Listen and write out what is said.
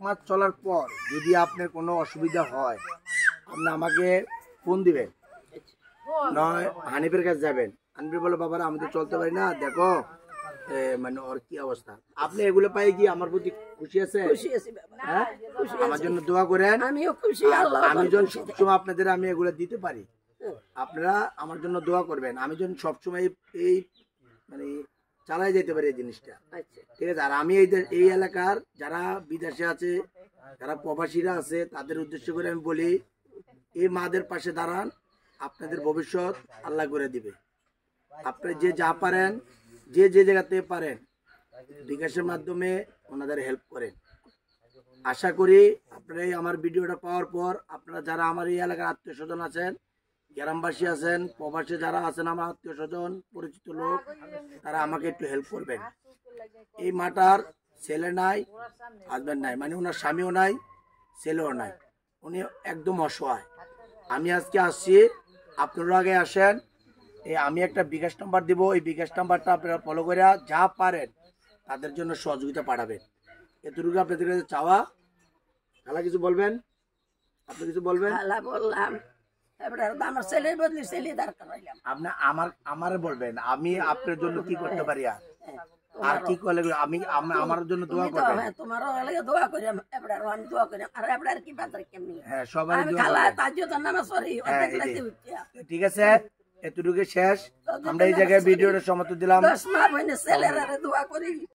মাস চলার পর যদি আপনার কোনো অসুবিধা হয় আপনি আমাকে ফোন দিবেন, নয় হানিফের কাছে যাবেন। হানিফ বলে বাবারা আমি তো চলতে পারি না, দেখো মানে ওর কি অবস্থা। আপনি এগুলো পাই কি আমার প্রতি খুশি আছে? হ্যাঁ, আমার জন্য দোয়া করেন। আমিও খুশি, আমি যখন সবসময় আপনাদের আমি এগুলো দিতে পারি, আপনারা আমার জন্য দোয়া করবেন। আমি যখন সবসময় এই মানে চালাই যেতে পারি এই জিনিসটা, ঠিক আছে? আর আমি এই এলাকার যারা বিদেশে আছে, যারা প্রবাসীরা আছে, তাদের উদ্দেশ্য করে আমি বলি এই মাদের পাশে দাঁড়ান, আপনাদের ভবিষ্যৎ আল্লাহ করে দিবে। আপনি যে যা পারেন, যে যে জায়গাতে পারেন বিকাশের মাধ্যমে ওনাদের হেল্প করেন। আশা করি আপনারা আমার ভিডিওটা পাওয়ার পর আপনারা যারা আমার এই এলাকার আত্মীয় স্বজন আছেন, গ্রামবাসী আছেন, প্রবাসী যারা আছেন, আমার আত্মীয় স্বজন পরিচিত লোক, তারা আমাকে একটু হেল্প করবেন। এই মাটার ছেলে নাই, হাজব্যান্ড নাই, মানে ওনার স্বামীও নাই, ছেলেও নাই, উনি একদম অসহায়। আমি আজকে আসছি, আপনারা আগে আসেন। আমি একটা বিকাশ নাম্বার দিব, এই বিকাশ নাম্বারটা আপনারা ফলো করে যা পারেন তাদের জন্য সহযোগিতা পাঠাবেন। এতটুকু আপনাদের কাছে চাওয়া। খালা কিছু বলবেন? আপনি কিছু বলবেন? বললাম আমার ছেলের বদলি ছেলে দরকার হইলাম। আপনি আমারে বলবেন আমি আপনার জন্য কি করতে পারি, আর কি করলে আমি আমার জন্য দোয়া করবেন। তোমারও লাগে দোয়া করি, এবারে আমি দোয়া করি। আর এবারে কি বাজার কেমনি? হ্যাঁ, সবাই আমি খালা তাজিও তো নামাজ পড়ি, ঠিক আছে? এতটুকু শেষ। আমরা এই জায়গায় ভিডিওটা সমাপ্ত দিলাম। 10 মাস হইছে ছেলেরা দোয়া করি।